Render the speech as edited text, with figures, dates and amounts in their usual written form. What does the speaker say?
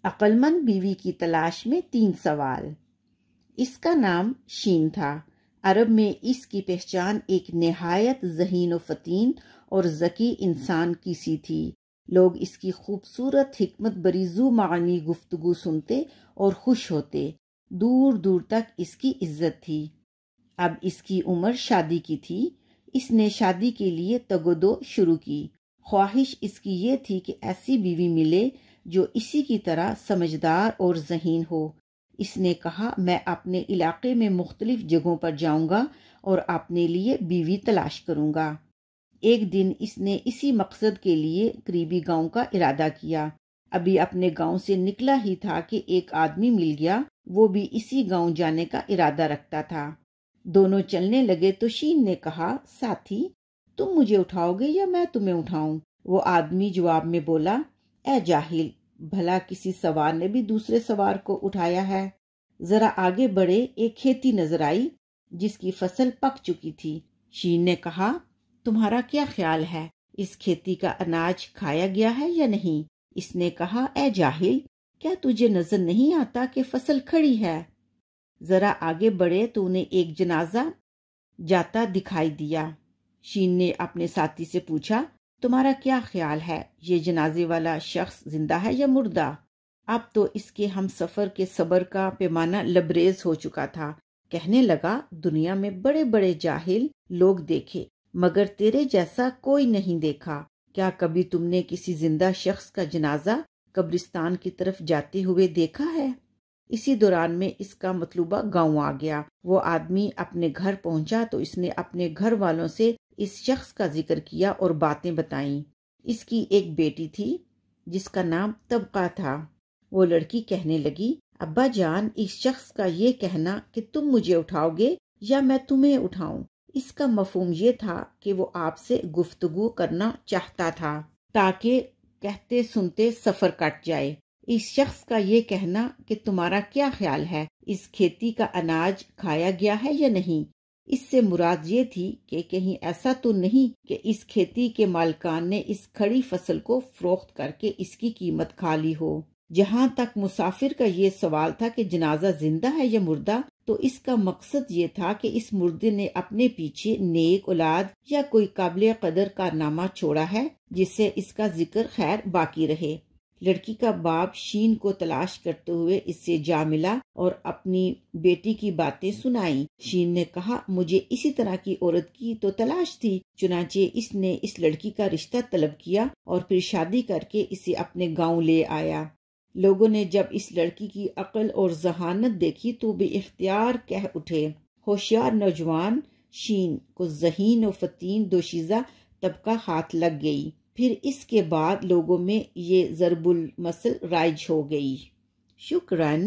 عقلمند بیوی کی تلاش میں 3 سوال۔ اس کا نام شین تھا۔ عرب میں اس کی پہچان ایک نہایت ذہین و فطین اور ذکی انسان کی سی تھی۔ لوگ اس کی خوبصورت حکمت بری ذو معنی گفتگو سنتے اور خوش ہوتے۔ دور دور تک اس کی عزت تھی۔ اب اس کی عمر شادی کی تھی۔ اس نے شادی کے لیے تگ و دو شروع کی۔ خواہش اس کی یہ تھی کہ ایسی بیوی ملے جو اسی کی طرح سمجھدار اور ذہین ہو۔ اس نے کہا، میں اپنے علاقے میں مختلف جگہوں پر جاؤں گا اور اپنے لیے بیوی تلاش کروں گا۔ ایک دن اس نے اسی مقصد کے لیے قریبی گاؤں کا ارادہ کیا۔ ابھی اپنے گاؤں سے نکلا ہی تھا کہ ایک آدمی مل گیا، وہ بھی اسی گاؤں جانے کا ارادہ رکھتا تھا۔ دونوں چلنے لگے تو شین نے کہا، ساتھی، تم مجھے اٹھاؤ گے یا میں تمہیں اٹھاؤں؟ وہ آدمی جواب میں بولا، اے جاہل، بھلا کسی سوار نے بھی دوسرے سوار کو اٹھایا ہے؟ ذرا آگے بڑھے ایک کھیتی نظر آئی جس کی فصل پک چکی تھی۔ شین نے کہا، تمہارا کیا خیال ہے، اس کھیتی کا اناج کھایا گیا ہے یا نہیں؟ اس نے کہا، اے جاہل، کیا تجھے نظر نہیں آتا کہ فصل کھڑی ہے؟ ذرا آگے بڑھے تو انہیں ایک جنازہ جاتا دکھائی دیا۔ شین نے اپنے ساتھی سے پوچھا، تمہارا کیا خیال ہے، یہ جنازے والا شخص زندہ ہے یا مردہ؟ اب تو اس کے ہم سفر کے صبر کا پیمانہ لبریز ہو چکا تھا۔ کہنے لگا، دنیا میں بڑے بڑے جاہل لوگ دیکھے مگر تیرے جیسا کوئی نہیں دیکھا۔ کیا کبھی تم نے کسی زندہ شخص کا جنازہ قبرستان کی طرف جاتے ہوئے دیکھا ہے؟ اسی دوران میں اس کا مطلوبہ گاؤں آ گیا۔ وہ آدمی اپنے گھر پہنچا تو اس نے اپنے گھر والوں سے اس شخص کا ذکر کیا اور باتیں بتائیں۔ اس کی ایک بیٹی تھی جس کا نام طبقہ تھا۔ وہ لڑکی کہنے لگی، ابا جان، اس شخص کا یہ کہنا کہ تم مجھے اٹھاؤ گے یا میں تمہیں اٹھاؤں، اس کا مفہوم یہ تھا کہ وہ آپ سے گفتگو کرنا چاہتا تھا تاکہ کہتے سنتے سفر کٹ جائے۔ اس شخص کا یہ کہنا کہ تمہارا کیا خیال ہے، اس کھیتی کا اناج کھایا گیا ہے یا نہیں، اس سے مراد یہ تھی کہ کہیں ایسا تو نہیں کہ اس کھیتی کے مالکان نے اس کھڑی فصل کو فروخت کر کے اس کی قیمت کھا لی ہو۔ جہاں تک مسافر کا یہ سوال تھا کہ جنازہ زندہ ہے یا مردہ، تو اس کا مقصد یہ تھا کہ اس مردے نے اپنے پیچھے نیک اولاد یا کوئی قابل قدر کارنامہ چھوڑا ہے جس سے اس کا ذکر خیر باقی رہے۔ لڑکی کا باپ شین کو تلاش کرتے ہوئے اس سے جا ملا اور اپنی بیٹی کی باتیں سنائیں۔ شین نے کہا، مجھے اسی طرح کی عورت کی تو تلاش تھی۔ چنانچہ اس نے اس لڑکی کا رشتہ طلب کیا اور پھر شادی کر کے اسے اپنے گاؤں لے آیا۔ لوگوں نے جب اس لڑکی کی عقل اور ذہانت دیکھی تو بے اختیار کہہ اٹھے، ہوشیار نوجوان شین کو ذہین و فطین دوشیزہ طبقہ ہاتھ لگ گئی۔ پھر اس کے بعد لوگوں میں یہ ضرب المثل رائج ہو گئی۔ شکراً۔